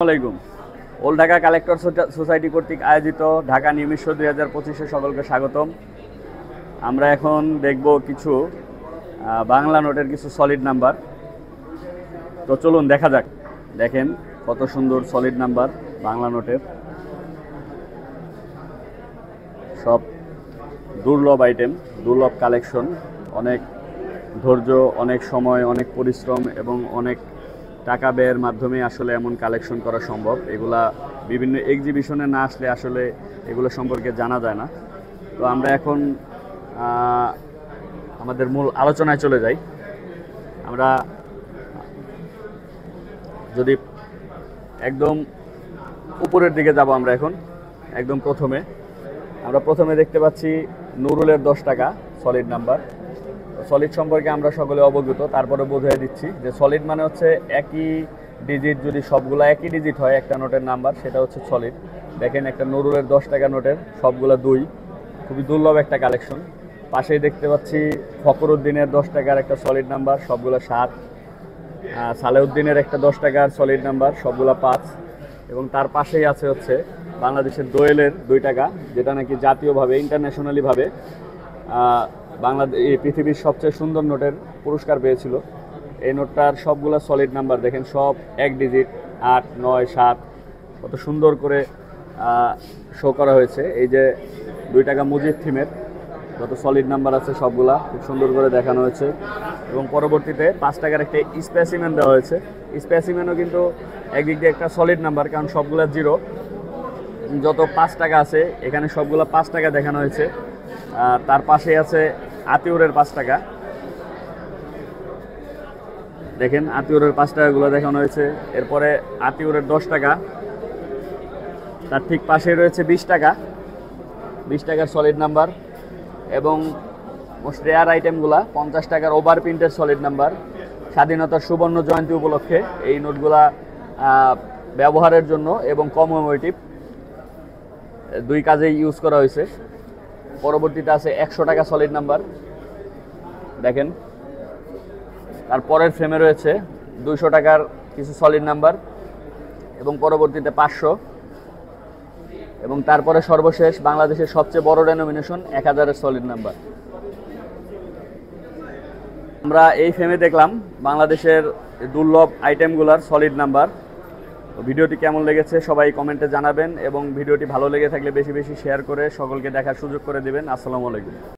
আসসালামাইকুম। Old Dhaka collector society কর্তৃক আয়োজিত ঢাকা নিউ মিশন 2025-এ সকলকে স্বাগতম। আমরা এখন দেখব কিছু বাংলা নোটের কিছু সলিড নাম্বার। তো চলুন দেখা যাক। দেখেন কত সুন্দর সলিড নাম্বার বাংলা নোটের, সব দুর্লভ আইটেম, দুর্লভ কালেকশন। অনেক ধৈর্য, অনেক সময়, অনেক পরিশ্রম এবং অনেক টাকা ব্যয়ের মাধ্যমে আসলে এমন কালেকশন করা সম্ভব। এগুলা বিভিন্ন এক্সিবিশনে না আসলে আসলে এগুলো সম্পর্কে জানা যায় না। তো আমরা এখন আমাদের মূল আলোচনায় চলে যাই। আমরা যদি একদম উপরের দিকে যাব, আমরা এখন একদম প্রথমে দেখতে পাচ্ছি নুরুলের 10 টাকা সলিড নাম্বার। সলিড সম্পর্কে আমরা সকলে অবগত, তারপরে বোঝাই দিচ্ছি যে সলিড মানে হচ্ছে একই ডিজিট, যদি সবগুলো একই ডিজিট হয় একটা নোটের নাম্বার, সেটা হচ্ছে সলিড। দেখেন একটা নুরুলের 10 টাকা নোটের সবগুলো 2, খুবই দুর্লভ একটা কালেকশন। পাশেই দেখতে পাচ্ছি ফখরুদ্দিনের 10 টাকার একটা সলিড নাম্বার, সবগুলো 7। সালেউদ্দিনের একটা 10 টাকার সলিড নাম্বার, সবগুলো 5। এবং তার পাশেই আছে হচ্ছে বাংলাদেশের দোয়েলের 2 টাকা, যেটা নাকি জাতীয়ভাবে ইন্টারন্যাশনালিভাবে এই পৃথিবীর সবচেয়ে সুন্দর নোটের পুরস্কার পেয়েছিল। এই নোটটার সবগুলো সলিড নাম্বার দেখেন, সব এক ডিজিট, 8, 9, 7, কত সুন্দর করে শো করা হয়েছে। এই যে 2 টাকা মুজিব থিমের যত সলিড নাম্বার আছে সবগুলা খুব সুন্দর করে দেখানো হয়েছে। এবং পরবর্তীতে 5 টাকার একটা স্পেসিমেন দেওয়া হয়েছে। স্পেসিমেনও কিন্তু একদিক দিয়ে একটা সলিড নাম্বার, কারণ সবগুলা 0। যত 5 টাকা আছে এখানে সবগুলো 5 টাকা দেখানো হয়েছে। তার পাশে আছে আতিউরের 5 টাকা, দেখেন আতিউরের 5 টাকাগুলো দেখানো হয়েছে। এরপরে আতিউরের 10 টাকা, তার ঠিক পাশে রয়েছে 20 টাকা, 20 টাকার সলিড নাম্বার। এবং মোস্ট রেয়ার আইটেমগুলা 50 টাকার ওভার প্রিন্টের সলিড নাম্বার। স্বাধীনতার সুবর্ণ জয়ন্তী উপলক্ষে এই নোটগুলা ব্যবহারের জন্য এবং কমেমোরেটিভ 2 কাজেই ইউজ করা হয়েছে। পরবর্তীতে আছে 100 টাকা সলিড নাম্বার, দেখেন। তারপরের ফ্রেমে রয়েছে 200 টাকার কিছু সলিড নাম্বার এবং পরবর্তীতে 500। এবং তারপরে সর্বশেষ বাংলাদেশের সবচেয়ে বড় ডেনোমিনেশন 1000-এর সলিড নাম্বার। আমরা এই ফ্রেমে দেখলাম বাংলাদেশের দুর্লভ আইটেমগুলোর সলিড নাম্বার। ভিডিওটি কেমন লেগেছে সবাই কমেন্টে জানাবেন এবং ভিডিওটি ভালো লেগে থাকলে বেশি বেশি শেয়ার করে সকলকে দেখার সুযোগ করে দেবেন। আসসালামু আলাইকুম।